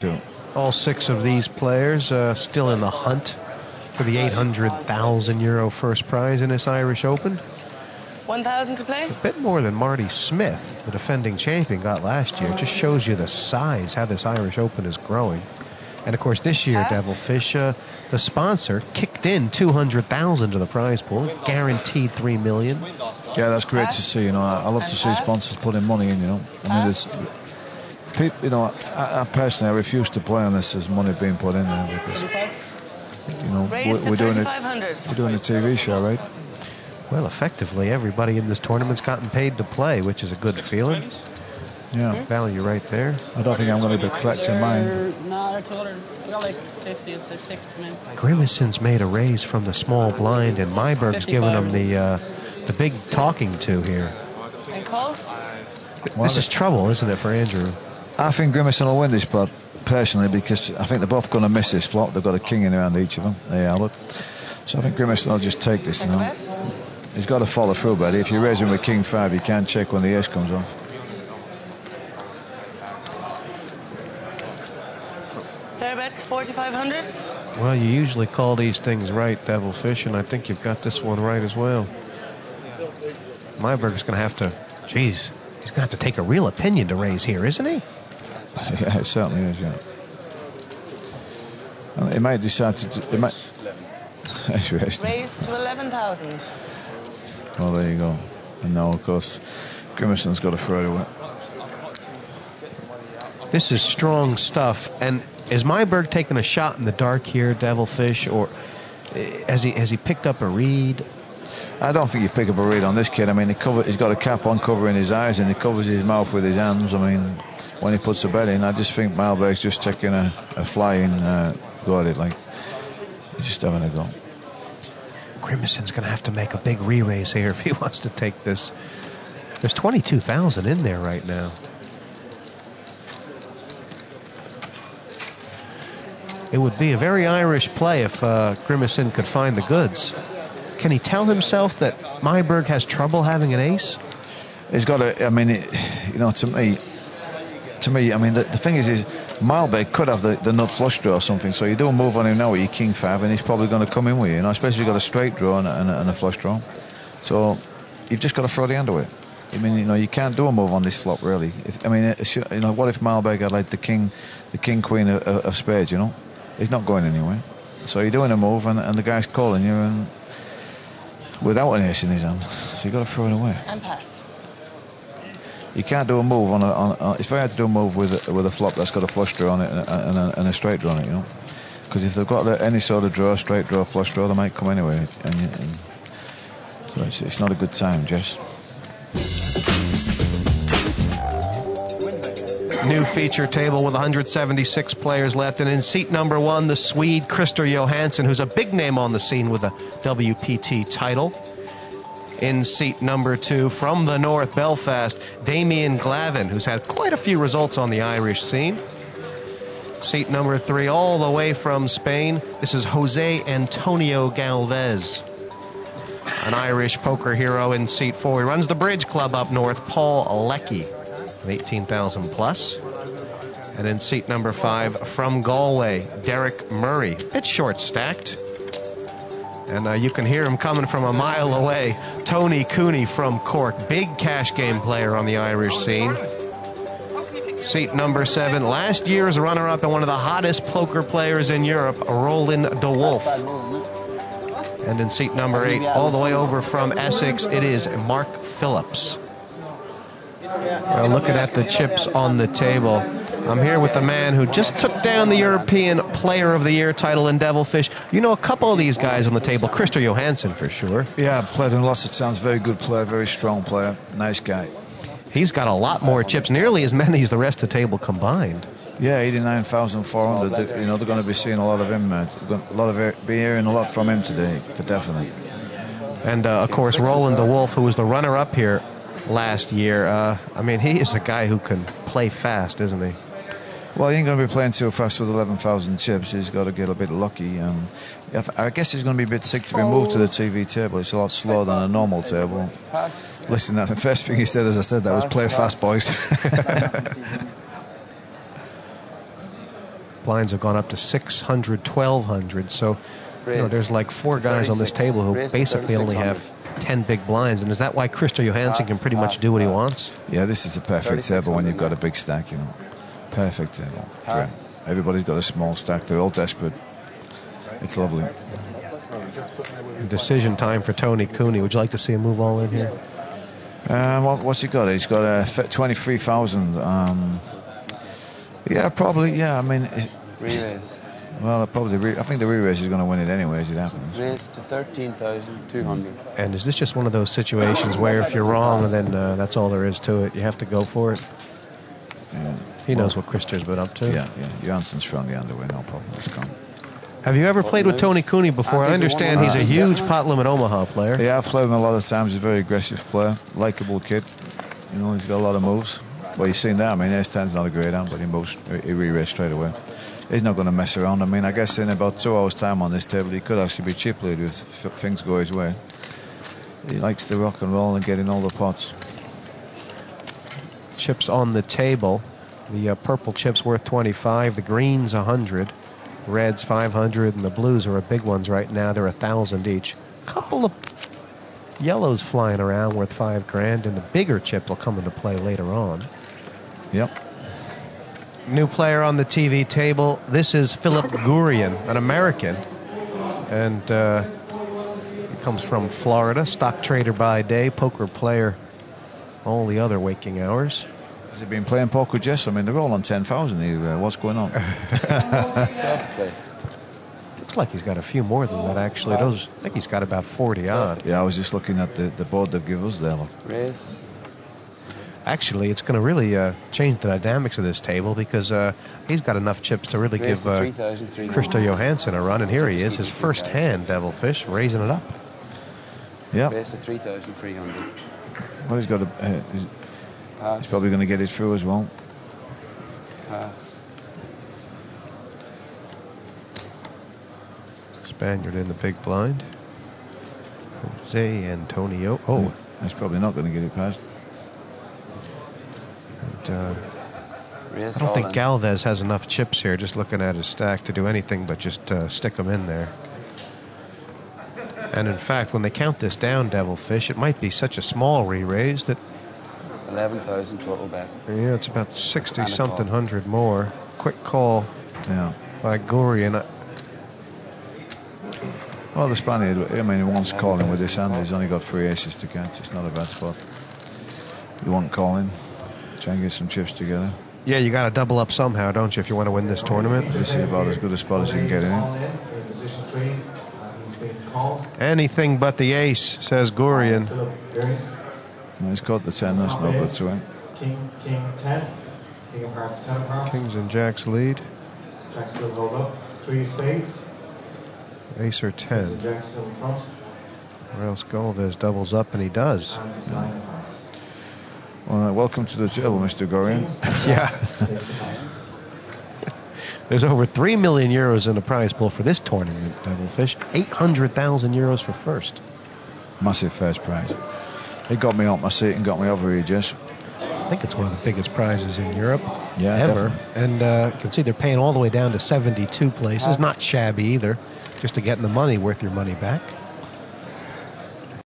too. All 6 of these players still in the hunt for the €800,000 first prize in this Irish Open. 1,000 to play. A bit more than Marty Smith, the defending champion, got last year. It just shows you the size, how this Irish Open is growing. And of course, this year, Devilfish, the sponsor, kicked in $200,000 to the prize pool, guaranteed $3 million. Yeah, that's great to see. You know, I love to see sponsors putting money in. You know, I mean, there's people. You know, I personally, I refuse to play unless there's money being put in there because, you know, we're doing it. We're doing a TV show, right? Well, effectively, everybody in this tournament's gotten paid to play, which is a good feeling. Yeah. Value right there. I don't think I'm going to be collecting mine. No, I got like 50 to 60 men. Grimmison's made a raise from the small blind, and Myberg's given him the big talking to here. And call? This is trouble, isn't it, for Andrew? I think Grimison will win this spot, personally, because I think they're both going to miss this flop. They've got a king in around each of them. There you are, look. So I think Grimison will just take this now. He's got to follow through, buddy. If you raise him with king 5, you can't check when the ace comes off. Fair bets, 4,500. Well, you usually call these things right, Devilfish, and I think you've got this one right as well. Myberg's going to have to, geez, he's going to have to take a real opinion to raise here, isn't he? Yeah, it certainly is, yeah. And he might decide to, it might... Raise to 11,000. Well, there you go. And now, of course, Grimison's got to throw it away. This is strong stuff. And is Myberg taking a shot in the dark here, Devilfish, or has he picked up a read? I don't think you pick up a read on this kid. I mean, he's got a cap on covering his eyes and he covers his mouth with his hands. I mean, when he puts a bet in, I just think Myberg's just taking a flying go at it, like he's just having a go. Grimison's going to have to make a big re-raise here if he wants to take this. There's 22,000 in there right now. It would be a very Irish play if Grimison could find the goods. Can he tell himself that Myberg has trouble having an ace? He's got to, I mean, you know, to me, I mean, the thing is Myberg could have the nut flush draw or something, so you do a move on him now with your king 5 and he's probably going to come in with you, know, especially if you've got a straight draw and a flush draw. So you've just got to throw the hand away. I mean, you know, you can't do a move on this flop, really. You know, what if Myberg had like the king queen of spades, you know? He's not going anywhere. So you're doing a move and the guy's calling you and without an ace in his hand. So you've got to throw it away. And pass. You can't do a move on it's very hard to do a move with a flop that's got a flush draw on it and a straight draw on it, you know. Because if they've got any sort of draw, straight draw, flush draw, they might come anyway. So it's not a good time, Jess. New feature table with 176 players left, and in seat number 1, the Swede Christer Johansson, who's a big name on the scene with a WPT title. In seat number 2, from the north, Belfast, Damien Glavin, who's had quite a few results on the Irish scene. Seat number 3, all the way from Spain, this is Jose Antonio Galvez, an Irish poker hero. In seat 4, he runs the Bridge Club up north, Paul Leckie, 18,000 plus. And in seat number 5, from Galway, Derek Murray, a bit short stacked. And you can hear him coming from a mile away. Tony Cooney from Cork, big cash game player on the Irish scene. Seat number 7, last year's runner-up and one of the hottest poker players in Europe, Roland de Wolf. And in seat number 8, all the way over from Essex, it is Mark Phillips. Looking at the chips on the table, I'm here with the man who just took down the European Player of the Year title in Devilfish. You know a couple of these guys on the table. Christer Johansson, for sure. Yeah, I've played him lots of times. Very good player, very strong player. Nice guy. He's got a lot more chips, nearly as many as the rest of the table combined. Yeah, 89,400. You know, they're going to be seeing a lot of him. Be hearing a lot from him today, for definite. And, of course, Roland de Wolf, who was the runner-up here last year. I mean, he is a guy who can play fast, isn't he? Well, he ain't going to be playing too fast with 11,000 chips. He's got to get a bit lucky. I guess he's going to be a bit sick to be moved to the TV table. It's a lot slower than a normal table. Listen, the first thing he said, as I said, that was play fast, boys. Blinds have gone up to 600, 1,200. So, there's like 4 guys on this table who basically only have 10 big blinds. And is that why Christer Johansson can pretty much do what he wants? Yeah, this is a perfect table when you've got a big stack, you know. Perfect table for him. Everybody's got a small stack. They're all desperate. It's lovely. Decision time for Tony Cooney. Would you like to see him move all in here? What's he got? He's got 23,000. Yeah, probably. Yeah, I mean, Re-raise. well, probably. I think the re-raise is going to win it anyway as it happens. Raise to 13,200. And is this just one of those situations where if you're wrong, then that's all there is to it? You have to go for it. Yeah. He knows what Christer's been up to. Yeah. Johansson's from the underway, no problem. It's gone. Have you ever played with Tony Cooney before? I understand he's a huge pot limit Omaha player. Yeah, I've played him a lot of times. He's a very aggressive player, likable kid. You know, he's got a lot of moves. Well, you've seen that. I mean, Ace-10's not a great hand, but he re-raised straight away. He's not going to mess around. I mean, I guess in about 2 hours' time on this table, he could actually be chip lead if things go his way. He likes to rock and roll and get in all the pots. Chips on the table. The purple chip's worth 25. The green's 100. Reds 500, and the blues are big ones right now. They're 1,000 each. Couple of yellows flying around worth $5,000, and the bigger chips will come into play later on. Yep. New player on the TV table. This is Philip Gurian, an American, and he comes from Florida. Stock trader by day, poker player all the other waking hours. Has he been playing poker, Jess? I mean, they're all on 10,000 here. What's going on? Looks like he's got a few more than that, actually. I think he's got about 40 odd. Yeah, I was just looking at the board they've given us there. Look. Raise. Actually, it's going to really change the dynamics of this table because he's got enough chips to really give Christer Johansson a run. And here he is, his first hand, Devilfish, raising it up. Yeah. Raise to 3,300. Well, he's got a... he's probably going to get it through as well. Pass. Spaniard in the big blind. Jose Antonio. Oh, he's probably not going to get it past. And, I don't think Galvez has enough chips here, just looking at his stack, to do anything but just stick them in there. And in fact, when they count this down, Devilfish, it might be such a small re-raise that 11,000 total bet. Yeah, it's about 60-something hundred more. Quick call by Gurian. Well, the Spaniard, I mean, he wants calling with this hand. He's only got 3 aces to catch. It's not a bad spot. You want calling. Try and get some chips together. Yeah, you got to double up somehow, don't you, if you want to win this tournament? This is about as good a spot as you can get in. Anything but the ace, says Gurian. No, he's got the 10. That's no good to him. King 10. King of hearts 10 of hearts. Kings and jacks lead. Jacks still hold up. 3 spades. Ace or 10. Kings and jacks still in front. Or else Galvez doubles up, and he does. And 9 of hearts. Well, welcome to the table, Mr. Gurian. Yeah. There's over 3 million euros in the prize pool for this tournament, Devilfish. 800,000 euros for first. Massive first prize. It got me off my seat and got me over here, Jess. I think it's one of the biggest prizes in Europe ever. Definitely. And you can see they're paying all the way down to 72 places. Not shabby either, just to get the money worth your money back.